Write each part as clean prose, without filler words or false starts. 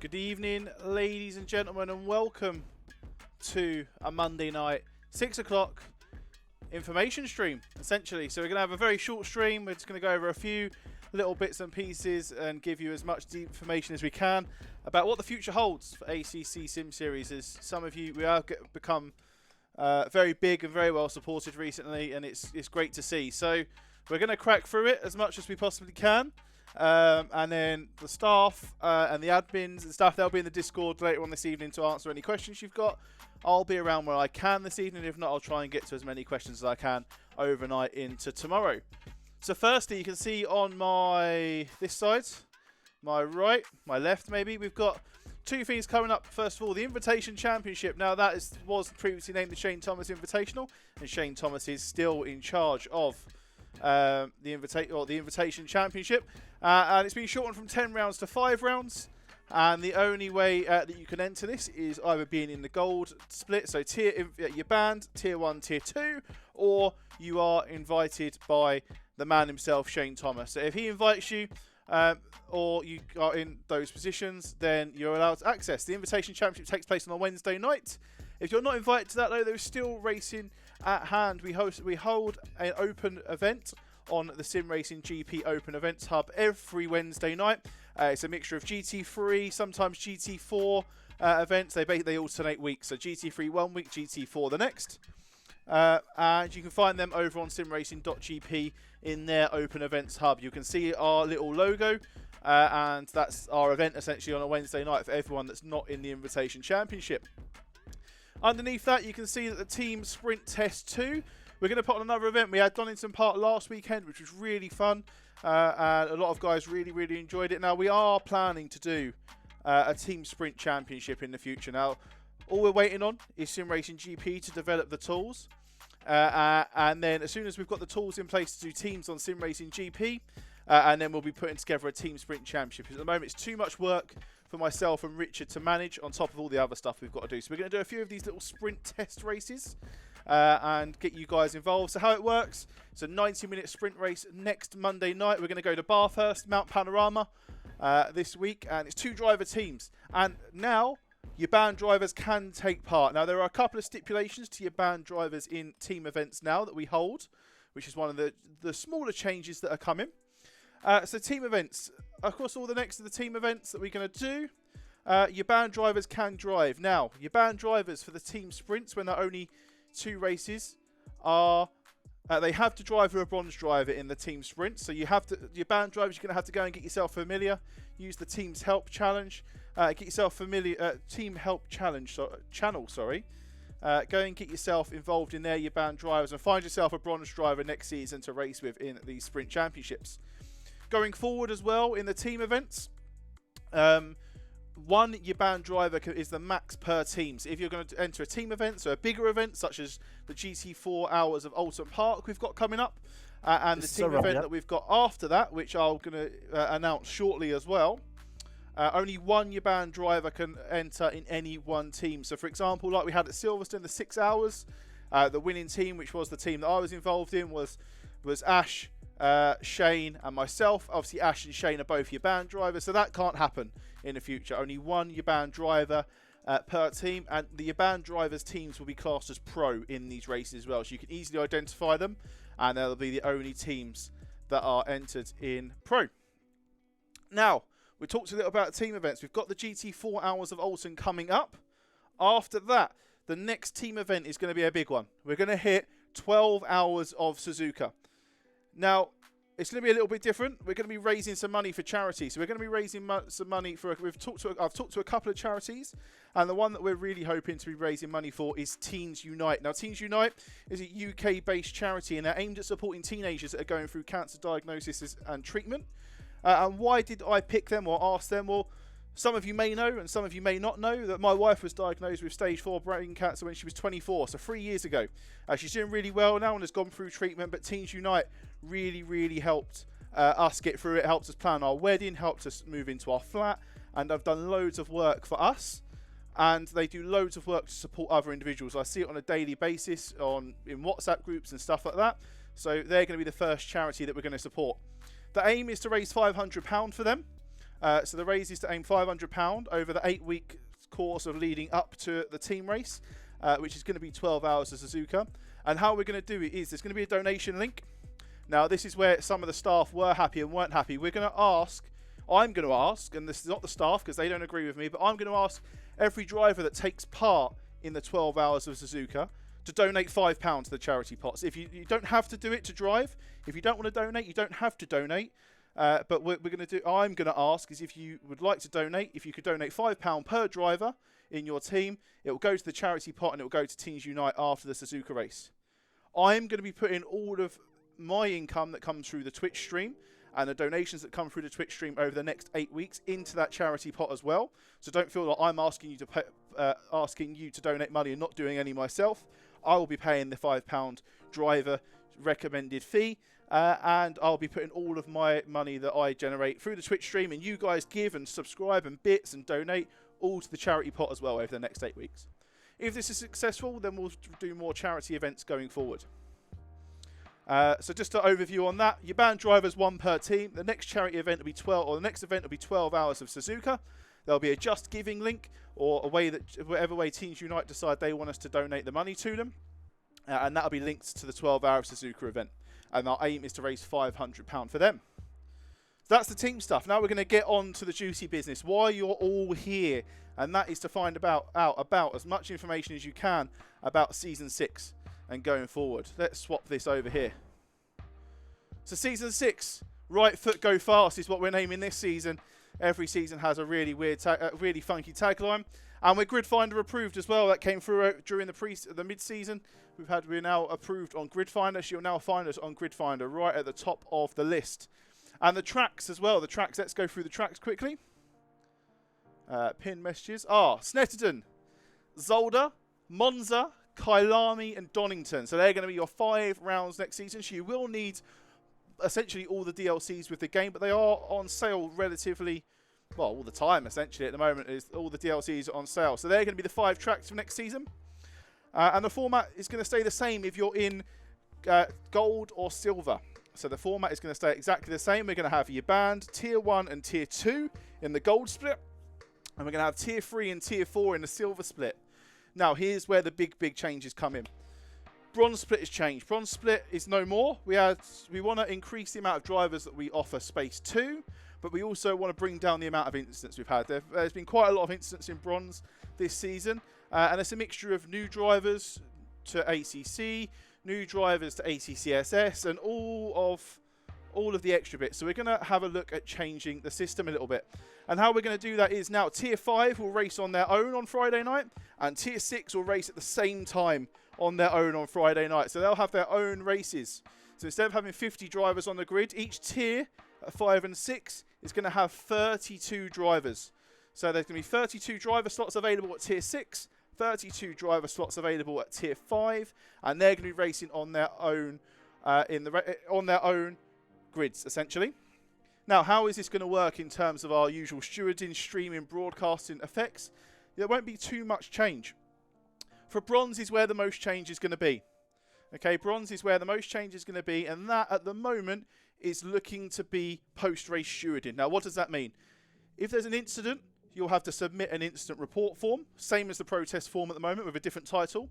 Good evening, ladies and gentlemen, and welcome to a Monday night 6 o'clock information stream, essentially. So we're going to have a very short stream. We're just going to go over a few little bits and pieces and give you as much information as we can about what the future holds for ACCSimSeries. As some of you, we have become very big and very well supported recently, and it's great to see. So we're going to crack through it as much as we possibly can. And then the staff and the admins and stuff, they'll be in the Discord later on this evening to answer any questions you've got. I'll be around where I can this evening. If not, I'll try and get to as many questions as I can overnight into tomorrow. So firstly, you can see on this side, my right, my left maybe, we've got two things coming up. First of all, the Invitation Championship. Now that was previously named the Shane Thomas Invitational, and Shane Thomas is still in charge of the Invitation Championship, and it's been shortened from 10 rounds to 5 rounds, and the only way that you can enter this is either being in the gold split, so your band tier 1, tier 2, or you are invited by the man himself, Shane Thomas. So if he invites you or you are in those positions, then you're allowed to access. The Invitation Championship takes place on a Wednesday night. If you're not invited to that, though, there's still racing at hand. We hold an open event on the Sim Racing GP Open Events Hub every Wednesday night. It's a mixture of GT3, sometimes GT4 events. They alternate weeks, so GT3 one week, GT4 the next. And you can find them over on simracing.gp in their Open Events Hub. You can see our little logo, and that's our event essentially on a Wednesday night for everyone that's not in the Invitation Championship. Underneath that, you can see that the Team Sprint Test 2, we're going to put on another event. We had Donington Park last weekend, which was really fun, and a lot of guys really enjoyed it. Now, we are planning to do a Team Sprint Championship in the future. Now, all we're waiting on is Sim Racing GP to develop the tools, and then as soon as we've got the tools in place to do teams on Sim Racing GP, and then we'll be putting together a Team Sprint Championship. At the moment, it's too much work for myself and Richard to manage on top of all the other stuff we've got to do. So we're going to do a few of these little sprint test races and get you guys involved. So how it works, it's a 90-minute sprint race next Monday night. We're going to go to Bathurst, Mount Panorama this week, and it's 2 driver teams. And now your band drivers can take part. Now, there are a couple of stipulations to your band drivers in team events now that we hold, which is one of the smaller changes that are coming. So team events, of course, all the next of the team events that we're going to do, your band drivers can drive. Now, your band drivers for the team sprints, when they're only 2 races, are they have to drive with a bronze driver in the team sprint. So your band drivers, you're going to have to go and get yourself familiar, use the Team's Help Challenge, get yourself familiar, Team Help Challenge channel. Go and get yourself involved in there, your band drivers, and find yourself a bronze driver next season to race with in these sprint championships. Going forward as well in the team events, one your band driver is the max per team. So if you're going to enter a team event, so a bigger event such as the GT4 Hours of Alton Park we've got coming up, and the team event that we've got after that, which I'm going to announce shortly as well, only one your band driver can enter in any one team. So for example, like we had at Silverstone, the 6 hours, the winning team, which was the team that I was involved in, was Ash, Shane and myself. Obviously Ash and Shane are both your band drivers, so that can't happen in the future. Only one your band driver per team, and the your band drivers teams will be classed as pro in these races as well, so you can easily identify them, and they'll be the only teams that are entered in pro. Now, we talked a little about team events. We've got the GT4 Hours of Alton coming up. After that, the next team event is going to be a big one. We're going to hit 12 hours of Suzuka. Now, it's going to be a little bit different. We're going to be raising some money for charity. So we're going to be raising some money for. I've talked to a couple of charities, and the one that we're really hoping to be raising money for is Teens Unite. Now, Teens Unite is a UK-based charity, and they're aimed at supporting teenagers that are going through cancer diagnosis and treatment. And why did I pick them or ask them? Well, some of you may know, and some of you may not know, that my wife was diagnosed with stage 4 brain cancer when she was 24, so 3 years ago. She's doing really well now and has gone through treatment, but Teens Unite really helped us get through it, helped us plan our wedding, helped us move into our flat, and I've done loads of work for us, and they do loads of work to support other individuals. I see it on a daily basis in WhatsApp groups and stuff like that, so they're going to be the first charity that we're going to support. The aim is to raise £500 for them. So the raise is to aim £500 over the 8-week course of leading up to the team race, which is going to be 12 hours of Suzuka. And how we're going to do it is there's going to be a donation link. Now, this is where some of the staff were happy and weren't happy. I'm going to ask, and this is not the staff because they don't agree with me, but I'm going to ask every driver that takes part in the 12 hours of Suzuka to donate £5 to the charity pots. If you don't have to do it to drive. If you don't want to donate, you don't have to donate. But I'm going to ask is if you would like to donate, if you could donate £5 per driver in your team, it will go to the charity pot and it will go to Teams Unite after the Suzuka race. I'm going to be putting all of my income that comes through the Twitch stream and the donations that come through the Twitch stream over the next 8 weeks into that charity pot as well. So don't feel like I'm asking you to donate money and not doing any myself. I will be paying the £5 driver recommended fee, and I'll be putting all of my money that I generate through the Twitch stream, and you guys give and subscribe and bits and donate all to the charity pot as well over the next 8 weeks. If this is successful, then we'll do more charity events going forward. So just an overview on that. Your band drivers, 1 per team. The next charity event will be 12, or the next event will be 12 hours of Suzuka. There'll be a Just Giving link, or a way that whatever way Teams Unite decide they want us to donate the money to them, and that'll be linked to the 12-hour Suzuka event. And our aim is to raise £500 for them. So that's the team stuff. Now we're going to get on to the juicy business. Why you're all here, and that is to find out about as much information as you can about Season 6 and going forward. Let's swap this over here. So Season 6, right foot go fast is what we're naming this season. Every season has a really weird, really funky tagline. And we're Grid Finder approved as well. That came through during the mid-season. We're now approved on Grid Finder. So you'll now find us on Grid Finder right at the top of the list. And the tracks as well. The tracks, let's go through the tracks quickly. Pin messages are Snetterton, Zolder, Monza, Kyalami and Donington. So they're going to be your 5 rounds next season. So you will need essentially all the DLCs with the game, but they are on sale relatively, well, all the time essentially at the moment. Is all the DLCs are on sale. So they're going to be the 5 tracks for next season. And the format is going to stay the same if you're in gold or silver. So the format is going to stay exactly the same. We're going to have your band, Tier 1 and Tier 2 in the gold split. And we're going to have Tier 3 and Tier 4 in the silver split. Now, here's where the big changes come in. Bronze split has changed. Bronze split is no more. We want to increase the amount of drivers that we offer space to, but we also want to bring down the amount of incidents we've had. There's been quite a lot of incidents in bronze this season, and it's a mixture of new drivers to ACC, new drivers to ACCSS, and all of the extra bits. So we're going to have a look at changing the system a little bit. And how we're going to do that is now Tier 5 will race on their own on Friday night, and Tier 6 will race at the same time on their own on Friday night. So they'll have their own races. So instead of having 50 drivers on the grid, each tier at 5 and 6 is going to have 32 drivers. So there's going to be 32 driver slots available at Tier 6, 32 driver slots available at Tier 5, and they're going to be racing on their own on their own grids, essentially. Now, how is this going to work in terms of our usual stewarding, streaming, broadcasting effects? There won't be too much change. For bronze is where the most change is going to be. Okay, bronze is where the most change is going to be, and that at the moment is looking to be post-race stewarding. Now, what does that mean? If there's an incident, you'll have to submit an incident report form, same as the protest form at the moment with a different title.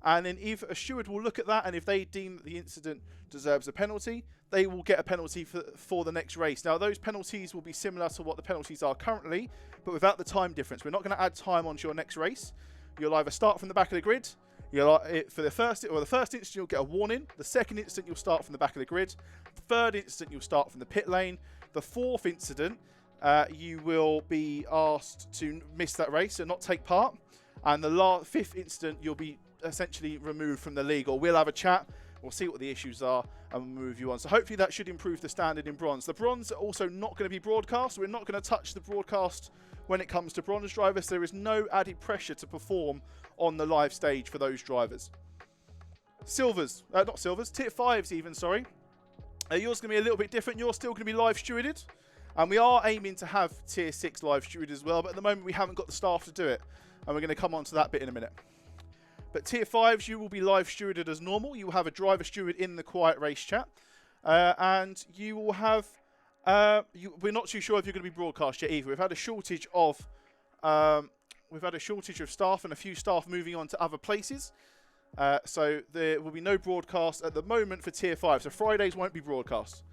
And then if a steward will look at that, and if they deem that the incident deserves a penalty, they will get a penalty for the next race. Now, those penalties will be similar to what the penalties are currently, but without the time difference. We're not going to add time onto your next race. You'll either start from the back of the grid. For the first instant, you'll get a warning. The second instant, you'll start from the back of the grid. The third instant, you'll start from the pit lane. The fourth incident, you will be asked to miss that race and not take part. And the fifth incident, you'll be essentially removed from the league, or we'll have a chat. We'll see what the issues are and we'll move you on. So hopefully that should improve the standard in bronze. The bronze are also not going to be broadcast. We're not going to touch the broadcast when it comes to bronze drivers. There is no added pressure to perform on the live stage for those drivers. Silvers, not silvers, Tier 5s even, sorry. Yours going to be a little bit different. You're still going to be live stewarded. And we are aiming to have Tier 6 live stewarded as well. But at the moment we haven't got the staff to do it. And we're going to come on to that bit in a minute. But Tier 5s, you will be live stewarded as normal. You will have a driver steward in the quiet race chat. And you will have We're not too sure if you're going to be broadcast yet either. We've had a shortage of staff and a few staff moving on to other places. So there will be no broadcast at the moment for Tier 5. So Fridays won't be broadcast.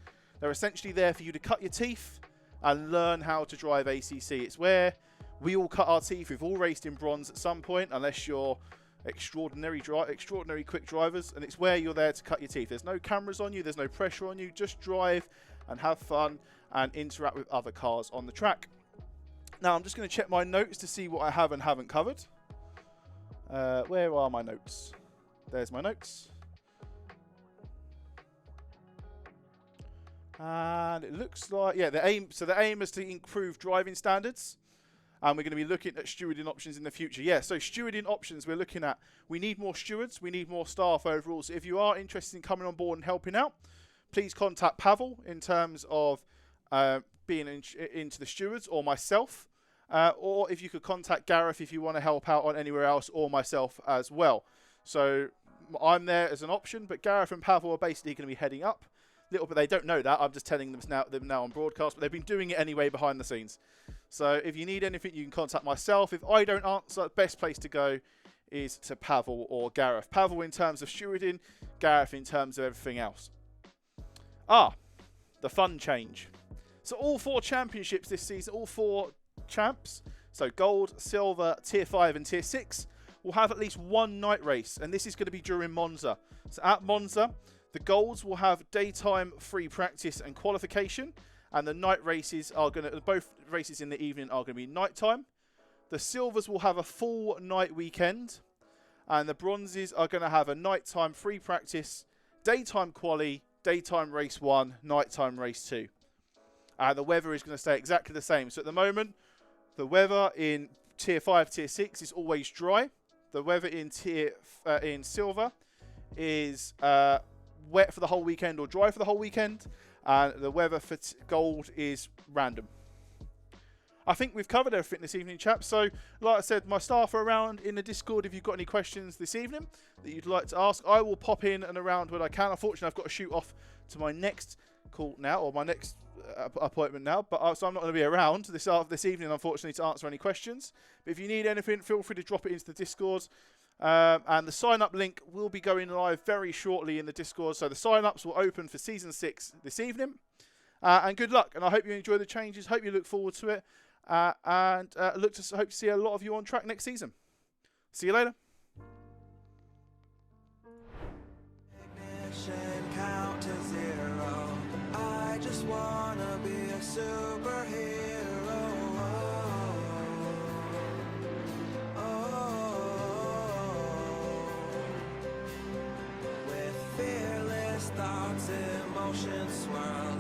They're essentially there for you to cut your teeth and learn how to drive ACC. It's where we all cut our teeth. We've all raced in bronze at some point, unless you're extraordinary quick drivers, and it's where you're there to cut your teeth. There's no cameras on you, there's no pressure on you, just drive and have fun and interact with other cars on the track. Now I'm just going to check my notes to see what I have and haven't covered. Where are my notes? There's my notes. And it looks like, yeah, the aim is to improve driving standards. And we're going to be looking at stewarding options in the future. Yeah, so stewarding options we're looking at. We need more stewards. We need more staff overall. So if you are interested in coming on board and helping out, please contact Pavel in terms of being into the stewards, or myself. Or if you could contact Gareth if you want to help out on anywhere else, or myself as well. So I'm there as an option, but Gareth and Pavel are basically going to be heading up. Little bit, they don't know that. I'm just telling them now on broadcast, but they've been doing it anyway behind the scenes. So if you need anything, you can contact myself. If I don't answer, the best place to go is to Pavel or Gareth. Pavel in terms of stewarding, Gareth in terms of everything else. The fun change. So all 4 championships this season, all 4 champs, so gold, silver, tier 5 and tier 6, will have at least one night race, and this is going to be during Monza. So at Monza, the golds will have daytime free practice and qualification, and the night races are both races in the evening are going to be nighttime. The silvers will have a full night weekend, and the bronzes are going to have a nighttime free practice, daytime quali, daytime race 1, nighttime race 2. And the weather is going to stay exactly the same. So at the moment, the weather in tier 5, tier 6 is always dry. The weather in in silver is wet for the whole weekend or dry for the whole weekend, and the weather for gold is random. I think we've covered everything this evening, chaps. So, like I said, my staff are around in the Discord if you've got any questions this evening that you'd like to ask. I will pop in and around when I can. Unfortunately, I've got to shoot off to my next call now, or my next appointment now, but so I'm not going to be around this evening, unfortunately, to answer any questions. But if you need anything, feel free to drop it into the Discord. And the sign-up link will be going live very shortly in the Discord. So the sign-ups will open for Season 6 this evening. And good luck. And I hope you enjoy the changes. Hope you look forward to it. And hope to see a lot of you on track next season. See you later. Ignition, count to 0. I just wanna be a superhero. Thoughts, emotions swirl.